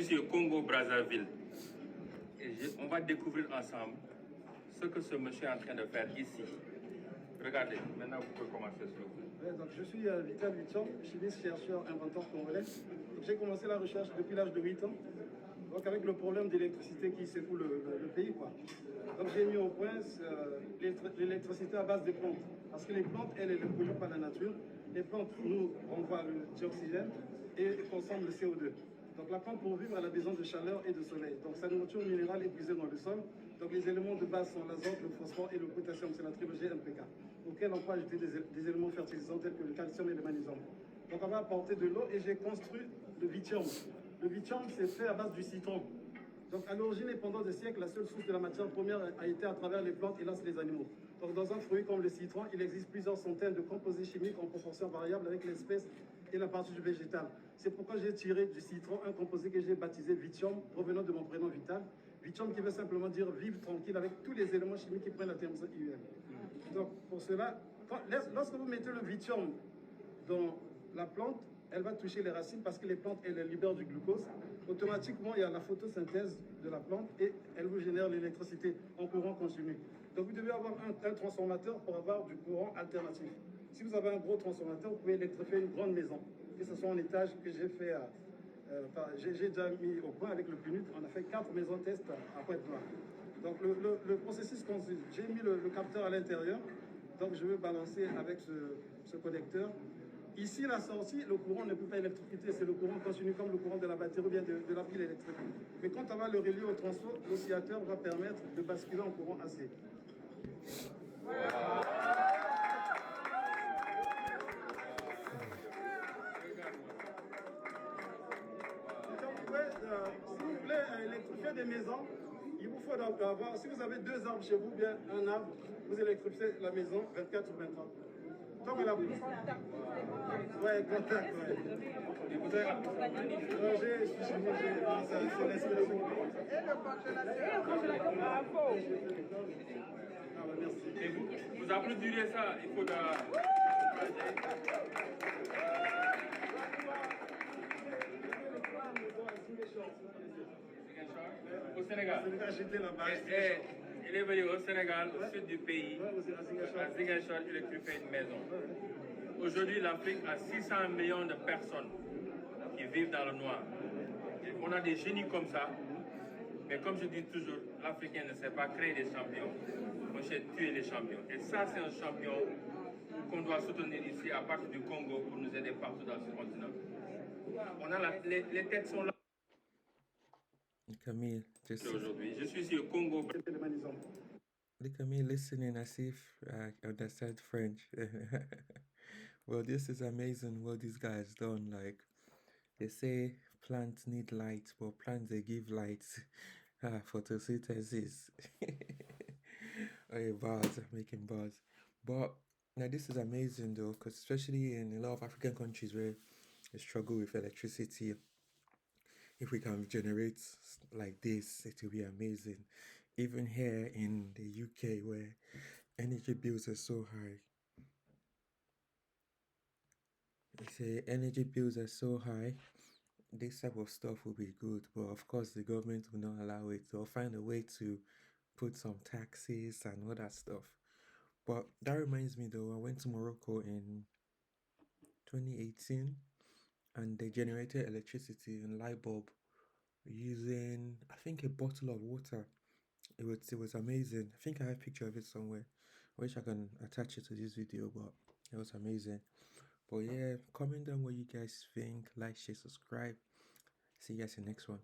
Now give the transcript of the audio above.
suis au Congo-Brazzaville et on va découvrir ensemble ce que ce monsieur est en train de faire ici. Regardez, maintenant vous pouvez commencer s'il vous plaît. Donc, je suis Vital Vichon, chimiste, chercheur, inventeur congolais. J'ai commencé la recherche depuis l'âge de 8 ans, donc avec le problème d'électricité qui secoue le pays, quoi. Donc j'ai mis au point l'électricité à base des plantes. Parce que les plantes, elles ne polluent pas la nature. Les plantes nous renvoient le dioxygène et consomment le CO2. Donc la plante pour vivre, elle a besoin de chaleur et de soleil. Donc sa nourriture minérale est puisée dans le sol. Donc les éléments de base sont l'azote, le phosphore et le potassium, c'est la trilogie NPK, auquel on peut ajouter des éléments fertilisants tels que le calcium et le magnésium. Donc on va apporter de l'eau et j'ai construit le lithium. Le lithium, c'est fait à base du citron. Donc à l'origine et pendant des siècles, la seule source de la matière première a été à travers les plantes et les animaux. Donc dans un fruit comme le citron, il existe plusieurs centaines de composés chimiques en proportion variable avec l'espèce et la partie du végétal. C'est pourquoi j'ai tiré du citron un composé que j'ai baptisé Vithium, provenant de mon prénom Vital. Vithium qui veut simplement dire vivre tranquille avec tous les éléments chimiques qui prennent la terme IUM. Donc pour cela, lorsque vous mettez le Vithium dans la plante, elle va toucher les racines parce que les plantes, elles libèrent du glucose. Automatiquement, il y a la photosynthèse de la plante et elle vous génère l'électricité en courant continu. Donc, vous devez avoir un transformateur pour avoir du courant alternatif. Si vous avez un gros transformateur, vous pouvez électrifier une grande maison, que ce soit en étage que j'ai fait. J'ai déjà mis au point avec le PNUD. On a fait 4 maisons test à Pointe-Noire. Donc, le processus consiste. J'ai mis le capteur à l'intérieur. Donc, je vais balancer avec ce connecteur. Ici, la sortie, le courant ne peut pas électrocuter, c'est le courant continu comme le courant de la batterie ou bien de la pile électrique. Mais quand on va le relier au transfo, l'oscillateur va permettre de basculer en courant AC. S'il vous plaît, électrifier des maisons, il vous faut avoir, si vous avez 2 arbres chez vous, bien un arbre, vous électrifiez la maison 24 sur 24. Comme la bouche. Ouais, contact, ouais. Et vous avez Je suis c'est l'inspiration. Et le congélateur. Merci. Et vous applaudirez ça, il faut au Sénégal. Il est venu au Sénégal, au sud du pays, à Ziguinchor, électrifier une maison. Aujourd'hui, l'Afrique a 600 millions de personnes qui vivent dans le noir. Et on a des génies comme ça, mais comme je dis toujours, l'Africain ne sait pas créer des champions, on sait tuer les champions. Et ça, c'est un champion qu'on doit soutenir ici à partir du Congo pour nous aider partout dans ce continent. On a les têtes sont là. Camille, Aujourd'hui, je suis ici au Congo. Look at me listening as if I understand French. Well, this is amazing what these guys done. Like, they say plants need light, but plants they give light. Photosynthesis. Okay, bars, making bars. But now this is amazing though, because especially in a lot of African countries where they struggle with electricity, if we can generate like this, it will be amazing. Even here in the UK where energy bills are so high. They say energy bills are so high, this type of stuff will be good, but of course the government will not allow it. They'll find a way to put some taxes and all that stuff. But that reminds me though, I went to Morocco in 2018 and they generated electricity in light bulb using, I think, a bottle of water. It was amazing. I think I have a picture of it somewhere. I wish I can attach it to this video, but it was amazing. But yeah, comment down what you guys think, like, share, subscribe. See you guys in the next one.